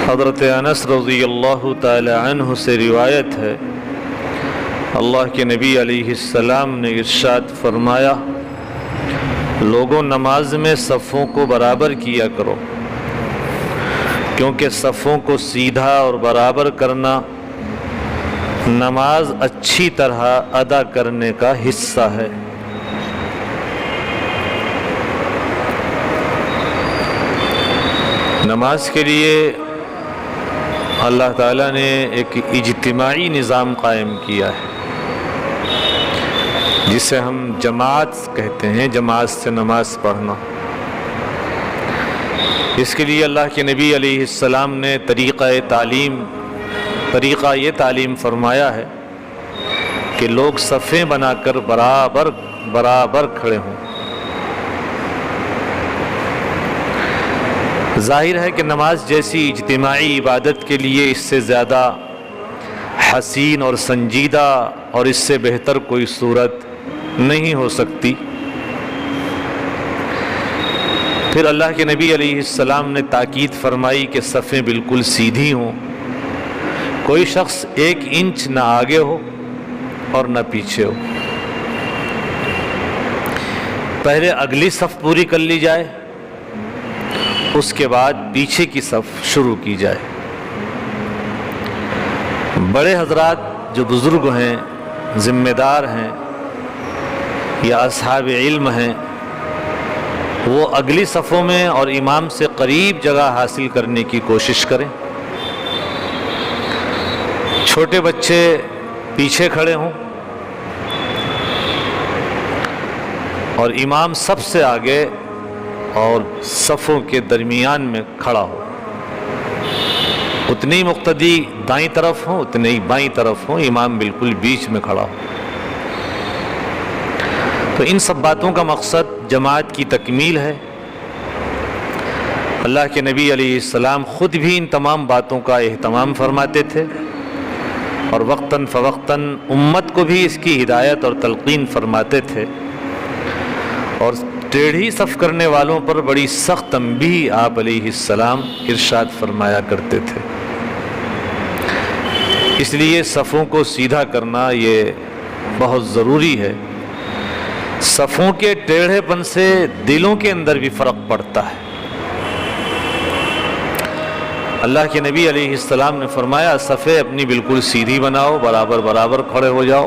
حضرت انس رضی اللہ تعالی عنہ سے روایت ہے، اللہ کے نبی علیہ السلام نے ارشاد فرمایا، لوگوں نماز میں صفوں کو برابر کیا کرو، کیونکہ صفوں کو سیدھا اور برابر کرنا نماز اچھی طرح ادا کرنے کا حصہ ہے۔ نماز کے لیے اللہ تعالیٰ نے ایک اجتماعی نظام قائم کیا ہے جسے ہم جماعت کہتے ہیں، جماعت سے نماز پڑھنا۔ اس کے لیے اللہ کے نبی علیہ السلام نے طریقہ یہ تعلیم فرمایا ہے کہ لوگ صفیں بنا کر برابر کھڑے ہوں۔ ظاہر ہے کہ نماز جیسی اجتماعی عبادت کے لیے اس سے زیادہ حسین اور سنجیدہ اور اس سے بہتر کوئی صورت نہیں ہو سکتی۔ پھر اللہ کے نبی علیہ السلام نے تاکید فرمائی کہ صفیں بالکل سیدھی ہوں، کوئی شخص 1 انچ نہ آگے ہو اور نہ پیچھے ہو۔ پہلے اگلی صف پوری کر لی جائے، اس کے بعد پیچھے کی صف شروع کی جائے۔ بڑے حضرات جو بزرگ ہیں، ذمہ دار ہیں یا اصحاب علم ہیں، وہ اگلی صفوں میں اور امام سے قریب جگہ حاصل کرنے کی کوشش کریں۔ چھوٹے بچے پیچھے کھڑے ہوں اور امام سب سے آگے اور صفوں کے درمیان میں کھڑا ہو۔ اتنی مقتدی دائیں طرف ہوں، اتنے ہی بائیں طرف ہوں، امام بالکل بیچ میں کھڑا ہو۔ تو ان سب باتوں کا مقصد جماعت کی تکمیل ہے۔ اللہ کے نبی علیہ السلام خود بھی ان تمام باتوں کا اہتمام فرماتے تھے اور وقتاً فوقتاً امت کو بھی اس کی ہدایت اور تلقین فرماتے تھے، اور ٹیڑھی صف کرنے والوں پر بڑی سخت تنبیہ آپ علیہ السلام ارشاد فرمایا کرتے تھے۔ اس لیے صفوں کو سیدھا کرنا یہ بہت ضروری ہے۔ صفوں کے ٹیڑھے پن سے دلوں کے اندر بھی فرق پڑتا ہے۔ اللہ کے نبی علیہ السلام نے فرمایا، صفیں اپنی بالکل سیدھی بناؤ، برابر کھڑے ہو جاؤ۔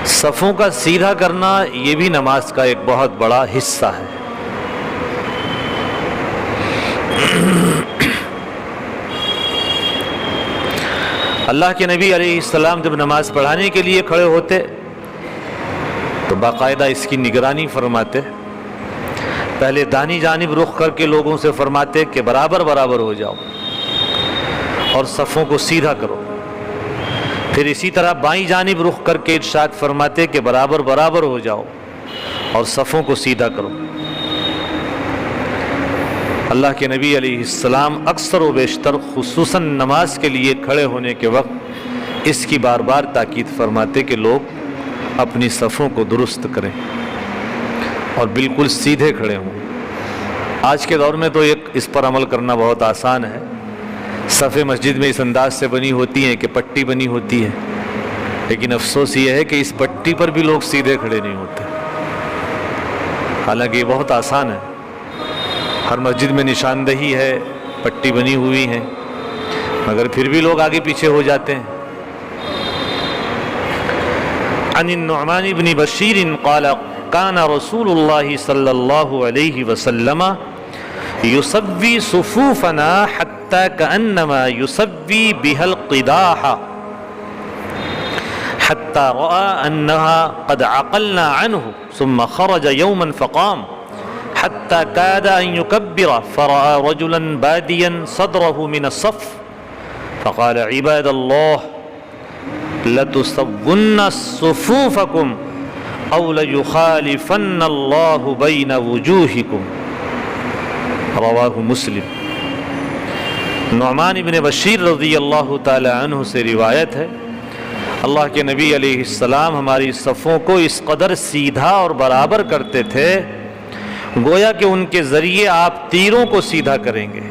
صفوں کا سیدھا کرنا یہ بھی نماز کا ایک بہت بڑا حصہ ہے۔ اللہ کے نبی علیہ السلام جب نماز پڑھانے کے لیے کھڑے ہوتے تو باقاعدہ اس کی نگرانی فرماتے۔ پہلے دانی جانب رخ کر کے لوگوں سے فرماتے کہ برابر ہو جاؤ اور صفوں کو سیدھا کرو۔ پھر اسی طرح بائیں جانب رخ کر کے ارشاد فرماتے کہ برابر ہو جاؤ اور صفوں کو سیدھا کرو۔ اللہ کے نبی علیہ السلام اکثر و بیشتر خصوصاً نماز کے لیے کھڑے ہونے کے وقت اس کی بار تاکید فرماتے کہ لوگ اپنی صفوں کو درست کریں اور بالکل سیدھے کھڑے ہوں۔ آج کے دور میں تو اس پر عمل کرنا بہت آسان ہے۔ صفیں مسجد میں اس انداز سے بنی ہوتی ہیں کہ پٹی بنی ہوتی ہے، لیکن افسوس یہ ہے کہ اس پٹی پر بھی لوگ سیدھے کھڑے نہیں ہوتے، حالانکہ یہ بہت آسان ہے۔ ہر مسجد میں نشاندہی ہے، پٹی بنی ہوئی ہے، مگر پھر بھی لوگ آگے پیچھے ہو جاتے ہیں۔ عن النعمان بن بشیر قال كان رسول الله صلی اللہ علیہ وسلم يسوي صفوفنا حتى كأنما يسوي بها القداح حتى رأى أنها قد عقلنا عنه ثم خرج يوما فقام حتى كاد أن يكبر فرأى رجلا باديا صدره من الصف فقال عباد الله لتسون صفوفكم أو ليخالفن الله بين وجوهكم رواہ مسلم۔ نعمان بن بشیر رضی اللہ تعالی عنہ سے روایت ہے، اللہ کے نبی علیہ السلام ہماری صفوں کو اس قدر سیدھا اور برابر کرتے تھے گویا کہ ان کے ذریعے آپ تیروں کو سیدھا کریں گے۔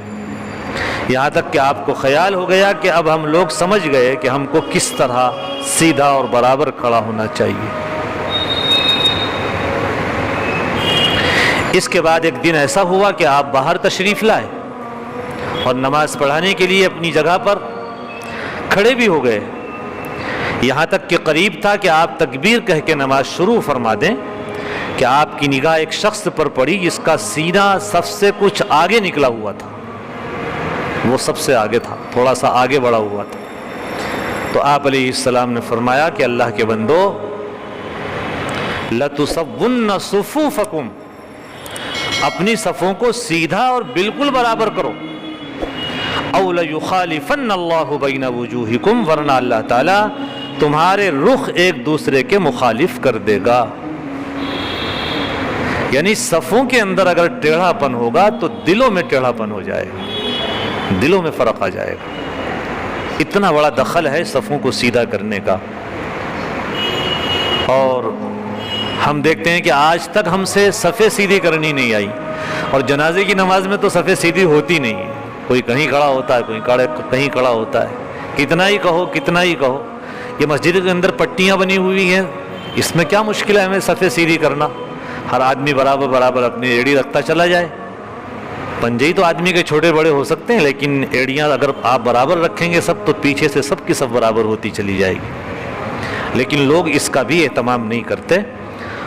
یہاں تک کہ آپ کو خیال ہو گیا کہ اب ہم لوگ سمجھ گئے کہ ہم کو کس طرح سیدھا اور برابر کھڑا ہونا چاہیے۔ اس کے بعد ایک دن ایسا ہوا کہ آپ باہر تشریف لائے اور نماز پڑھانے کے لیے اپنی جگہ پر کھڑے بھی ہو گئے، یہاں تک کہ قریب تھا کہ آپ تکبیر کہہ کے نماز شروع فرما دیں کہ آپ کی نگاہ ایک شخص پر پڑی جس کا سینہ صف سے کچھ آگے نکلا ہوا تھا، وہ سب سے آگے تھا، تھوڑا سا آگے بڑھا ہوا تھا۔ تو آپ علیہ السلام نے فرمایا کہ اللہ کے بندو، لَتُسَوُّنَّ صُفُوفَكُمْ، اپنی صفوں کو سیدھا اور بالکل برابر کرو، اَوْ لَيُخَالِفَنَّ اللَّهُ بَيْنَ وُجُوهِكُمْ، ورنہ اللہ تعالیٰ تمہارے رخ ایک دوسرے کے مخالف کر دے گا۔ یعنی صفوں کے اندر اگر ٹیڑھا پن ہوگا تو دلوں میں ٹیڑھا پن ہو جائے گا، دلوں میں فرق آ جائے گا۔ اتنا بڑا دخل ہے صفوں کو سیدھا کرنے کا۔ اور ہم دیکھتے ہیں کہ آج تک ہم سے صفیں سیدھی کرنی نہیں آئی، اور جنازے کی نماز میں تو صفیں سیدھی ہوتی نہیں ہے، کوئی کہیں کھڑا ہوتا ہے، کوئی کہیں کھڑا ہوتا ہے، کتنا ہی کہو یہ مسجد کے اندر پٹیاں بنی ہوئی ہیں، اس میں کیا مشکل ہے ہمیں صفیں سیدھی کرنا؟ ہر آدمی برابر اپنی ایڑی رکھتا چلا جائے۔ پنجے ہی تو آدمی کے چھوٹے بڑے ہو سکتے ہیں، لیکن ایڑیاں اگر آپ برابر رکھیں گے سب، تو پیچھے سے سب کی سب برابر ہوتی چلی جائے گی۔ لیکن لوگ اس کا بھی اہتمام نہیں کرتے۔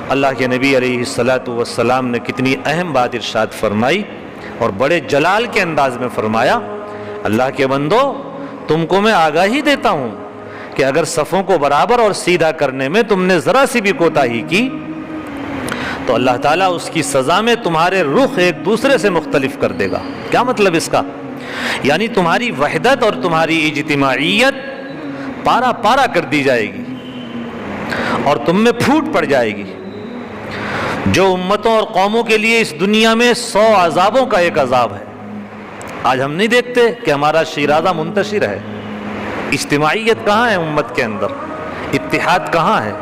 اللہ کے نبی علیہ السلام نے کتنی اہم بات ارشاد فرمائی اور بڑے جلال کے انداز میں فرمایا، اللہ کے بندو، تم کو میں آگاہی دیتا ہوں کہ اگر صفوں کو برابر اور سیدھا کرنے میں تم نے ذرا سی بھی کوتاہی کی تو اللہ تعالیٰ اس کی سزا میں تمہارے رخ ایک دوسرے سے مختلف کر دے گا۔ کیا مطلب اس کا؟ یعنی تمہاری وحدت اور تمہاری اجتماعیت پارا پارا کر دی جائے گی اور تم میں پھوٹ پڑ جائے گی۔ جو امتوں اور قوموں کے لیے اس دنیا میں 100 عذابوں کا ایک عذاب ہے، آج ہم نہیں دیکھتے کہ ہمارا شیرازہ منتشر ہے، اجتماعیت کہاں ہے امت کے اندر، اتحاد کہاں ہے،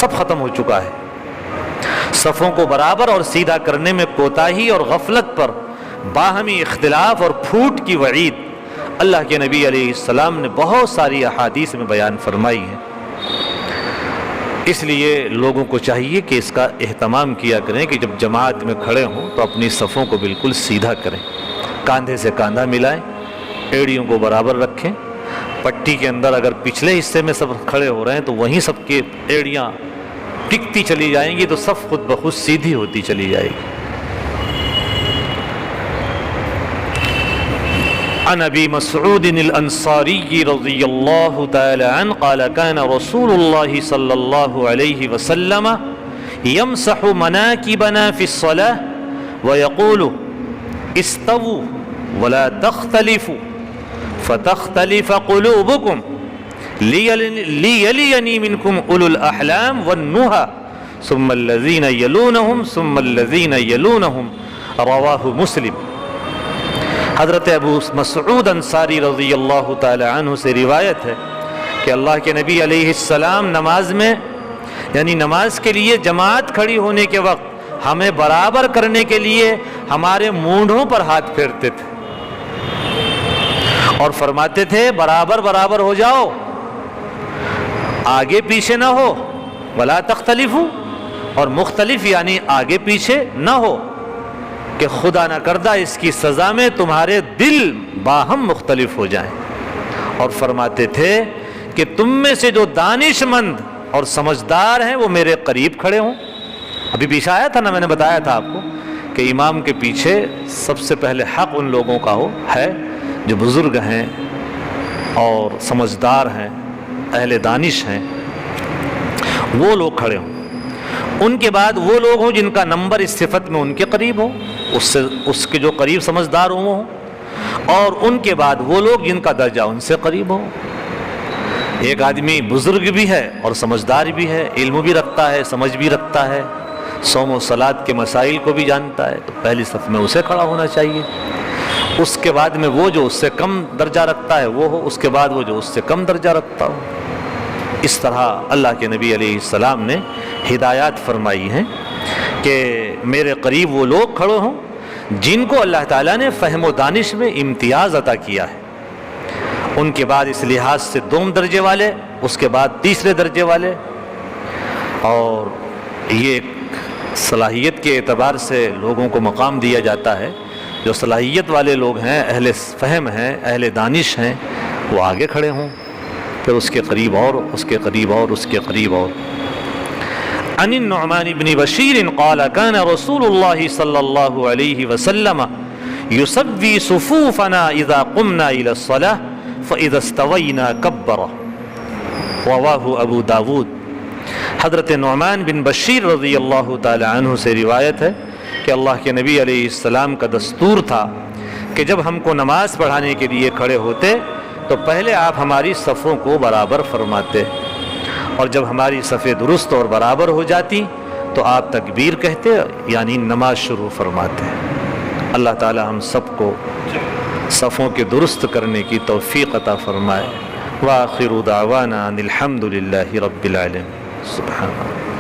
سب ختم ہو چکا ہے۔ صفوں کو برابر اور سیدھا کرنے میں کوتاہی اور غفلت پر باہمی اختلاف اور پھوٹ کی وعید اللہ کے نبی علیہ السلام نے بہت ساری احادیث میں بیان فرمائی ہے۔ اس لیے لوگوں کو چاہیے کہ اس کا اہتمام کیا کریں کہ جب جماعت میں کھڑے ہوں تو اپنی صفوں کو بالکل سیدھا کریں، کاندھے سے کاندھا ملائیں، ایڑیوں کو برابر رکھیں، پٹی کے اندر اگر پچھلے حصے میں سب کھڑے ہو رہے ہیں تو وہیں سب کے ایڑیاں ٹکتی چلی جائیں گی تو صف خود بخود سیدھی ہوتی چلی جائے گی۔ عن ابی مسعود الانصاری رضی اللہ تعالی عنہ قال كان رسول اللہ صلی اللہ علیہ وسلم يمسح مناکبنا في الصلاة ويقول استووا ولا تختلفوا فتختلف قلوبكم لِيَلِيَنِي مِنْكُمْ أُولُو الْأَحْلَامِ وَالنُّهَى ثُمَّ الَّذِينَ يَلُونَهُمْ ثُمَّ الَّذِينَ يَلُونَهُمْ رواہ مسلم۔ حضرت ابو مسعود انصاری رضی اللہ تعالی عنہ سے روایت ہے کہ اللہ کے نبی علیہ السلام نماز میں، یعنی نماز کے لیے جماعت کھڑی ہونے کے وقت ہمیں برابر کرنے کے لیے ہمارے مونڈھوں پر ہاتھ پھیرتے تھے اور فرماتے تھے برابر ہو جاؤ، آگے پیچھے نہ ہو، ولا تختلفوا، اور مختلف یعنی آگے پیچھے نہ ہو کہ خدا نہ کردہ اس کی سزا میں تمہارے دل باہم مختلف ہو جائیں۔ اور فرماتے تھے کہ تم میں سے جو دانش مند اور سمجھدار ہیں وہ میرے قریب کھڑے ہوں۔ ابھی پیچھے آیا تھا نا، میں نے بتایا تھا آپ کو کہ امام کے پیچھے سب سے پہلے حق ان لوگوں کا ہے جو بزرگ ہیں اور سمجھدار ہیں، اہل دانش ہیں، وہ لوگ کھڑے ہوں۔ ان کے بعد وہ لوگ ہوں جن کا نمبر اس صفت میں ان کے قریب ہو، اس کے جو قریب سمجھدار ہوں وہ ہوں، اور ان کے بعد وہ لوگ جن کا درجہ ان سے قریب ہو۔ ایک آدمی بزرگ بھی ہے اور سمجھدار بھی ہے، علم بھی رکھتا ہے، سمجھ بھی رکھتا ہے، صوم و صلاۃ کے مسائل کو بھی جانتا ہے، تو پہلی صف میں اسے کھڑا ہونا چاہیے۔ اس کے بعد میں وہ جو اس سے کم درجہ رکھتا ہے وہ ہو، اس کے بعد وہ جو اس سے کم درجہ رکھتا ہو۔ اس طرح اللہ کے نبی علیہ السلام نے ہدایات فرمائی ہیں کہ میرے قریب وہ لوگ کھڑے ہوں جن کو اللہ تعالیٰ نے فہم و دانش میں امتیاز عطا کیا ہے، ان کے بعد اس لحاظ سے دوم درجے والے، اس کے بعد تیسرے درجے والے، اور یہ ایک صلاحیت کے اعتبار سے لوگوں کو مقام دیا جاتا ہے۔ جو صلاحیت والے لوگ ہیں، اہل فہم ہیں، اہل دانش ہیں، وہ آگے کھڑے ہوں، پھر اس کے قریب اور اس کے قریب اور اس کے قریب اور۔ عن النعمان بن بشیر قال كان رسول الله صلی اللہ علیہ وسلم يسوي صفوفنا اذا قمنا الى الصلاة فاذا استوينا كبر، رواه ابو داود۔ حضرت نعمان بن بشیر رضی اللہ تعالی عنہ سے روایت ہے کہ اللہ کے نبی علیہ السلام کا دستور تھا کہ جب ہم کو نماز پڑھانے کے لیے کھڑے ہوتے تو پہلے آپ ہماری صفوں کو برابر فرماتے، اور جب ہماری صفیں درست اور برابر ہو جاتی تو آپ تکبیر کہتے، یعنی نماز شروع فرماتے۔ اللہ تعالی ہم سب کو صفوں کے درست کرنے کی توفیق عطا فرمائے۔ وآخر دعوانا ان الحمد للہ رب العالمین۔ سبحان اللہ۔